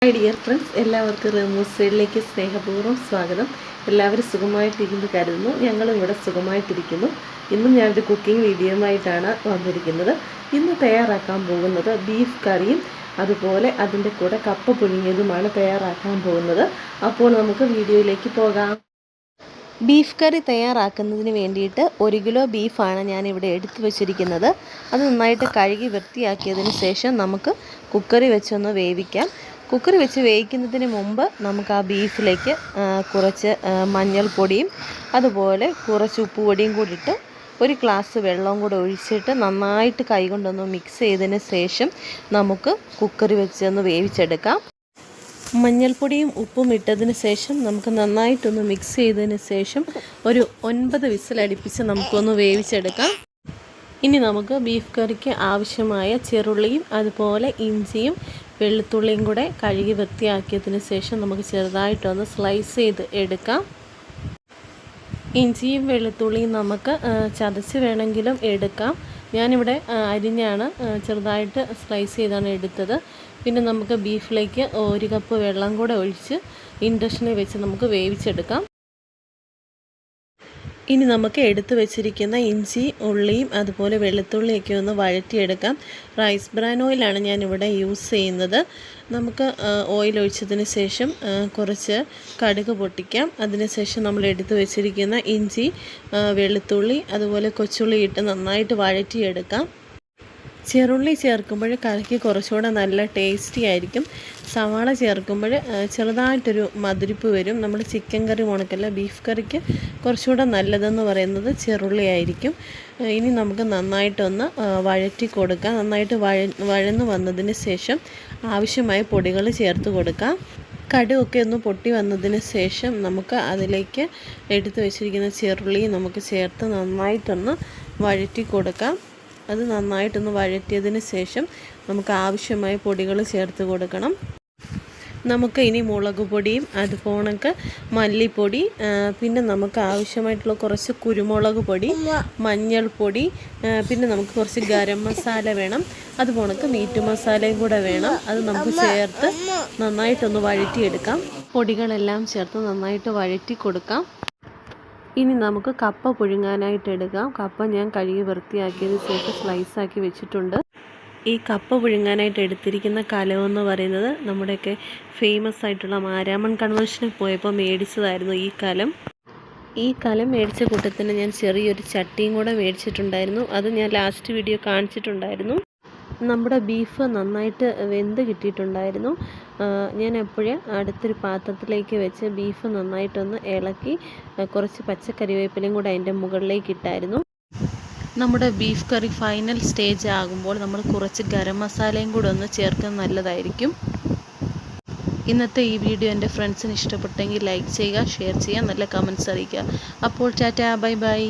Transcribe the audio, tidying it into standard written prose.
Hi dear friends, എല്ലാവർക്കും റമൂസ് സൈഡിലേക്ക് സ്നേഹപൂർവ്വം സ്വാഗതം. എല്ലാവരും സുഖമായിട്ടിരിക്കുന്നു കരുതുന്നു. ഞങ്ങളും ഇവിടെ സുഖമായിട്ടിരിക്കുന്നു. ഇന്നും ഞാനൊരു കുക്കിംഗ് വീഡിയോയുമായിട്ടാണ് വന്നിരിക്കുന്നത്. ഇന്ന് തയ്യാറാക്കാൻ പോകുന്നത് ബീഫ് കറിയും അതുപോലെ അതിൻ്റെ കൂടെ കപ്പ പുഴുങ്ങിയതുമാണ് തയ്യാറാക്കാൻ പോകുന്നത്. അപ്പോൾ നമുക്ക് വീഡിയോയിലേക്ക് പോകാം. ബീഫ് കറി തയ്യാറാക്കുന്നതിന് വേണ്ടിയിട്ട് 1 കിലോ ബീഫാണ് ഞാനിവിടെ എടുത്തു വച്ചിരിക്കുന്നത്. അത് നന്നായിട്ട് കഴുകി വൃത്തിയാക്കിയതിന് ശേഷം നമുക്ക് കുക്കറി വെച്ചൊന്ന് വേവിക്കാം. കുക്കറി വെച്ച് വേവിക്കുന്നതിന് മുമ്പ് നമുക്ക് ആ ബീഫിലേക്ക് കുറച്ച് മഞ്ഞൾപ്പൊടിയും അതുപോലെ കുറച്ച് ഉപ്പുപൊടിയും കൂടി ഇട്ട് 1 ഗ്ലാസ് വെള്ളവും കൂടെ ഒഴിച്ചിട്ട് നന്നായിട്ട് കൈകൊണ്ടൊന്ന് മിക്സ് ചെയ്തതിന് ശേഷം നമുക്ക് കുക്കറി വെച്ചൊന്ന് വേവിച്ചെടുക്കാം. മഞ്ഞൾപ്പൊടിയും ഉപ്പും ഇട്ടതിന് ശേഷം നമുക്ക് നന്നായിട്ടൊന്ന് മിക്സ് ചെയ്തതിന് ശേഷം ഒരു 9 വിസിലടിപ്പിച്ച് നമുക്കൊന്ന് വേവിച്ചെടുക്കാം. ഇനി നമുക്ക് ബീഫ് കറിക്ക് ആവശ്യമായ ചെറുള്ളിയും അതുപോലെ ഇഞ്ചിയും വെളുത്തുള്ളിയും കൂടെ കഴുകി വൃത്തിയാക്കിയതിന് ശേഷം നമുക്ക് ചെറുതായിട്ടൊന്ന് സ്ലൈസ് ചെയ്ത് എടുക്കാം. ഇഞ്ചിയും വെളുത്തുള്ളിയും നമുക്ക് ചതച്ച് വേണമെങ്കിലും എടുക്കാം. ഞാനിവിടെ അരിഞ്ഞാണ് ചെറുതായിട്ട് സ്ലൈസ് ചെയ്താണ് എടുത്തത്. പിന്നെ നമുക്ക് ബീഫിലേക്ക് 1 കപ്പ് വെള്ളം കൂടെ ഒഴിച്ച് ഇൻഡക്ഷനിൽ വെച്ച് നമുക്ക് വേവിച്ചെടുക്കാം. ഇനി നമുക്ക് എടുത്തു വെച്ചിരിക്കുന്ന ഇഞ്ചി ഉള്ളിയും അതുപോലെ വെളുത്തുള്ളിയൊക്കെ ഒന്ന് വഴറ്റിയെടുക്കാം. റൈസ് ബ്രാൻ ഓയിലാണ് ഞാനിവിടെ യൂസ് ചെയ്യുന്നത്. നമുക്ക് ഓയിൽ ഒഴിച്ചതിന് ശേഷം കുറച്ച് കടുക് പൊട്ടിക്കാം. അതിനുശേഷം നമ്മൾ എടുത്തു വെച്ചിരിക്കുന്ന ഇഞ്ചി വെളുത്തുള്ളി അതുപോലെ കൊച്ചുള്ളി ഇട്ട് നന്നായിട്ട് വഴറ്റിയെടുക്കാം. ചെറുള്ളി ചേർക്കുമ്പോൾ കറിക്ക് കുറച്ചുകൂടെ നല്ല ടേസ്റ്റി ആയിരിക്കും. സവാള ചേർക്കുമ്പോൾ ചെറുതായിട്ടൊരു മധുരിപ്പ് വരും. നമ്മൾ ചിക്കൻ കറി ഉണക്കല്ല, ബീഫ് കറിക്ക് കുറച്ചുകൂടെ നല്ലതെന്ന് പറയുന്നത് ചെറുള്ളി ആയിരിക്കും. ഇനി നമുക്ക് നന്നായിട്ടൊന്ന് വഴറ്റി കൊടുക്കാം. നന്നായിട്ട് വഴന്ന് വന്നതിന് ശേഷം ആവശ്യമായ പൊടികൾ ചേർത്ത് കൊടുക്കാം. കടുകൊക്കെ ഒന്ന് പൊട്ടി വന്നതിന് ശേഷം നമുക്ക് അതിലേക്ക് എടുത്തു വെച്ചിരിക്കുന്ന ചെറുള്ളി നമുക്ക് ചേർത്ത് നന്നായിട്ടൊന്ന് വഴറ്റി കൊടുക്കാം. അത് നന്നായിട്ടൊന്ന് വഴറ്റിയതിന് ശേഷം നമുക്ക് ആവശ്യമായ പൊടികൾ ചേർത്ത് കൊടുക്കണം. നമുക്ക് ഇനി മുളക് പൊടിയും അതുപോണക്ക് മല്ലിപ്പൊടി, പിന്നെ നമുക്ക് ആവശ്യമായിട്ടുള്ള കുറച്ച് കുരുമുളക് പൊടി, മഞ്ഞൾപ്പൊടി, പിന്നെ നമുക്ക് കുറച്ച് ഗരം മസാല വേണം. അതുപോണക്ക് മീറ്റ് മസാലയും കൂടെ വേണം. അത് നമുക്ക് ചേർത്ത് നന്നായിട്ടൊന്ന് വഴറ്റിയെടുക്കാം. പൊടികളെല്ലാം ചേർത്ത് നന്നായിട്ട് വഴറ്റി കൊടുക്കാം. ഇനി നമുക്ക് കപ്പ പുഴുങ്ങാനായിട്ട് എടുക്കാം. കപ്പ ഞാൻ കഴുകി വൃത്തിയാക്കിയതിന് ശേഷം സ്ലൈസാക്കി വെച്ചിട്ടുണ്ട്. ഈ കപ്പ പുഴുങ്ങാനായിട്ട് എടുത്തിരിക്കുന്ന കലമെന്ന് പറയുന്നത് നമ്മുടെയൊക്കെ ഫേമസ് ആയിട്ടുള്ള മാരാമൺ കൺവെൻഷനിൽ പോയപ്പോൾ മേടിച്ചതായിരുന്നു ഈ കലം. ഈ കലം മേടിച്ച കൂട്ടത്തിന് ഞാൻ ചെറിയൊരു ചട്ടിയും കൂടെ മേടിച്ചിട്ടുണ്ടായിരുന്നു. അത് ഞാൻ ലാസ്റ്റ് വീഡിയോ കാണിച്ചിട്ടുണ്ടായിരുന്നു. നമ്മുടെ ബീഫ് നന്നായിട്ട് വെന്ത് കിട്ടിയിട്ടുണ്ടായിരുന്നു. ഞാൻ എപ്പോഴും അടുത്തൊരു പാത്രത്തിലേക്ക് വെച്ച് ബീഫ് നന്നായിട്ടൊന്ന് ഇളക്കി കുറച്ച് പച്ചക്കറിവേപ്പിലയും കൂടെ അതിൻ്റെ മുകളിലേക്ക് ഇട്ടായിരുന്നു. നമ്മുടെ ബീഫ് കറി ഫൈനൽ സ്റ്റേജ് ആകുമ്പോൾ നമ്മൾ കുറച്ച് ഗരം മസാലയും കൂടെ ഒന്ന് ചേർക്കുന്നത് നല്ലതായിരിക്കും. ഇന്നത്തെ ഈ വീഡിയോ എൻ്റെ ഫ്രണ്ട്സിന് ഇഷ്ടപ്പെട്ടെങ്കിൽ ലൈക്ക് ചെയ്യുക, ഷെയർ ചെയ്യുക, നല്ല കമൻറ്റ്സ് അറിയിക്കുക. അപ്പോൾ ടാറ്റാ, ബൈ ബൈ.